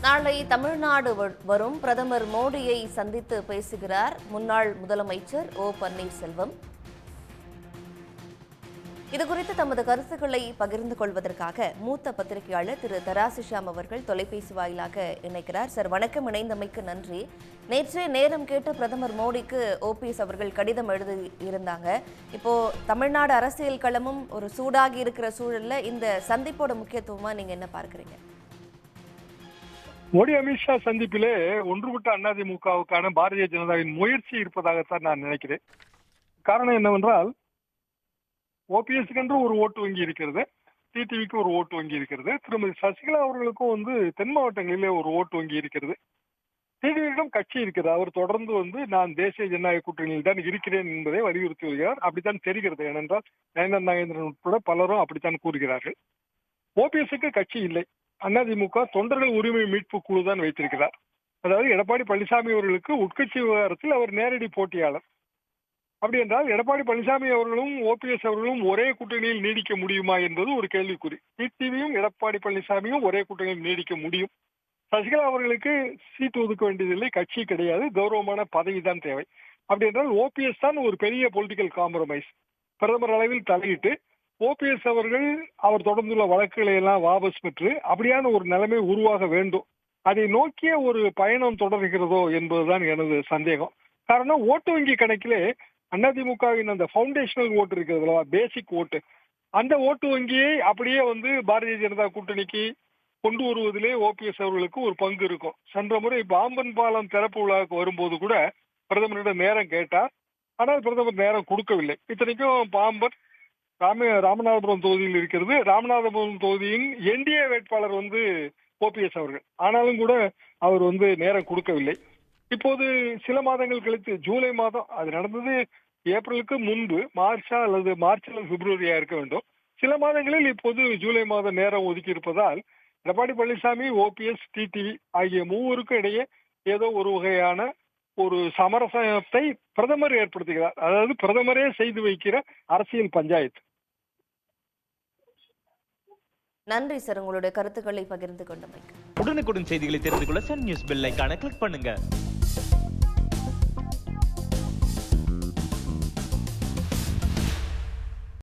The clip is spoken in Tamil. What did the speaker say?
நாளை தமிழ்நாடு வரும் பிரதமர் மோடியை சந்தித்து பேசுகிறார் முன்னாள் முதலமைச்சர் ஓ பன்னீர்செல்வம். இதுகுறித்து தமது கருத்துக்களை பகிர்ந்து கொள்வதற்காக மூத்த பத்திரிகையாளர் திரு தராசிஷாம் அவர்கள் தொலைபேசி வாயிலாக இணைக்கிறார். சார் வணக்கம், இணைந்தமைக்கு நன்றி. நேற்றே நேரம் கேட்டு பிரதமர் மோடிக்கு ஓபிஎஸ் அவர்கள் கடிதம் எழுதி இருந்தாங்க. இப்போ தமிழ்நாடு அரசியல் களமும் ஒரு சூடாகி இருக்கிற சூழல்ல இந்த சந்திப்போட முக்கியத்துவமா நீங்க என்ன பார்க்கிறீங்க? மோடி அமித்ஷா சந்திப்பிலே ஒன்றுபட்ட அதிமுகவுக்கான பாரதிய ஜனதாவின் முயற்சி இருப்பதாகத்தான் நான் நினைக்கிறேன். காரணம் என்னவென்றால், ஓபிஎஸ்க்கு என்று ஒரு ஓட்டு வங்கி இருக்கிறது, டிடிவிக்கு ஒரு ஓட்டு வங்கி இருக்கிறது, திருமதி சசிகலா அவர்களுக்கும் தென் மாவட்டங்களிலே ஒரு ஓட்டு வங்கி இருக்கிறது. டிடிவியிடம் கட்சி இருக்கிறது. அவர் தொடர்ந்து நான் தேசிய ஜனநாயக கூட்டணியில் தான் இருக்கிறேன் என்பதை வலியுறுத்தி வருகிறார். அப்படித்தான் தெரிகிறது. ஏனென்றால் நயனார் நாகேந்திரன் உட்பட பலரும் அப்படித்தான் கூறுகிறார்கள். ஓபிஎஸ்க்கு கட்சி இல்லை. அதிமுக தொண்டர்கள் உரிமை மீட்பு குழு தான் வைத்திருக்கிறார். அதாவது எடப்பாடி பழனிசாமி அவர்களுக்கு உட்கட்சி விவகாரத்தில் அவர் நேரடி போட்டியாளர். அப்படி என்றால் எடப்பாடி பழனிசாமி அவர்களும் ஓபிஎஸ் அவர்களும் ஒரே கூட்டணியில் நீடிக்க முடியுமா என்பது ஒரு கேள்விக்குறி. டிடிவியும் எடப்பாடி பழனிசாமியும் ஒரே கூட்டணியில் நீடிக்க முடியும். சசிகலா அவர்களுக்கு சீட்டு ஒதுக்க வேண்டியதில்லை, கட்சி கிடையாது, கௌரவமான பதவி தான் தேவை. அப்படி என்றால் ஓபிஎஸ் தான் ஒரு பெரிய பொலிட்டிக்கல் காம்ப்ரமைஸ். பிரதமர் அளவில் தலையிட்டு ஓபிஎஸ் அவர்கள் அவர் தொடர்ந்துள்ள வழக்குகளை எல்லாம் வாபஸ் பெற்று அப்படியான ஒரு நிலைமை உருவாக வேண்டும். அதை நோக்கிய ஒரு பயணம் தொடர்கிறதோ என்பதுதான் எனது சந்தேகம். காரணம், ஓட்டு வங்கி கணக்கிலே அதிமுகவின் அந்த பவுண்டேஷனல் ஓட்டு இருக்கிறது, பேசிக் ஓட்டு, அந்த ஓட்டு வங்கியை அப்படியே பாரதிய ஜனதா கூட்டணிக்கு கொண்டு வருவதிலே ஓபிஎஸ் அவர்களுக்கு ஒரு பங்கு இருக்கும். சென்ற முறை பாம்பன் பாலம் திறப்பு விழாவுக்கு வரும்போது கூட பிரதமரிடம் நேரம் கேட்டார். ஆனால் பிரதமர் நேரம் கொடுக்கவில்லை. இத்தனைக்கும் பாம்பன் ராமநாதபுரம் தொகுதியில் இருக்கிறது. ராமநாதபுரம் தொகுதியின் என்டிஏ வேட்பாளர் ஓபிஎஸ் அவர்கள். ஆனாலும் கூட அவர் நேரம் கொடுக்கவில்லை. இப்போது சில மாதங்கள் கழித்து ஜூலை மாதம், அது நடந்தது ஏப்ரலுக்கு முன்பு, மார்ச் அல்லது பிப்ரவரியா இருக்க வேண்டும். சில மாதங்களில் இப்போது ஜூலை மாதம் நேரம் ஒதுக்கி இருப்பதால் எடப்பாடி பழனிசாமி, ஓபிஎஸ், டிடிவி ஆகிய மூவருக்கும் இடையே ஏதோ ஒரு வகையான ஒரு சமரசத்தை பிரதமர் ஏற்படுத்துகிறார். அதாவது பிரதமரே செய்து வைக்கிற அரசியல் பஞ்சாயத்து. நன்றி சார், உங்களுடைய கருத்துக்களை பகிர்ந்து கொண்டமைக்கு. உடனுக்குடன் செய்திகளை தெரிந்து கொள்ள சன் நியூஸ் பெல் ஐகானை கிளிக் பண்ணுங்க.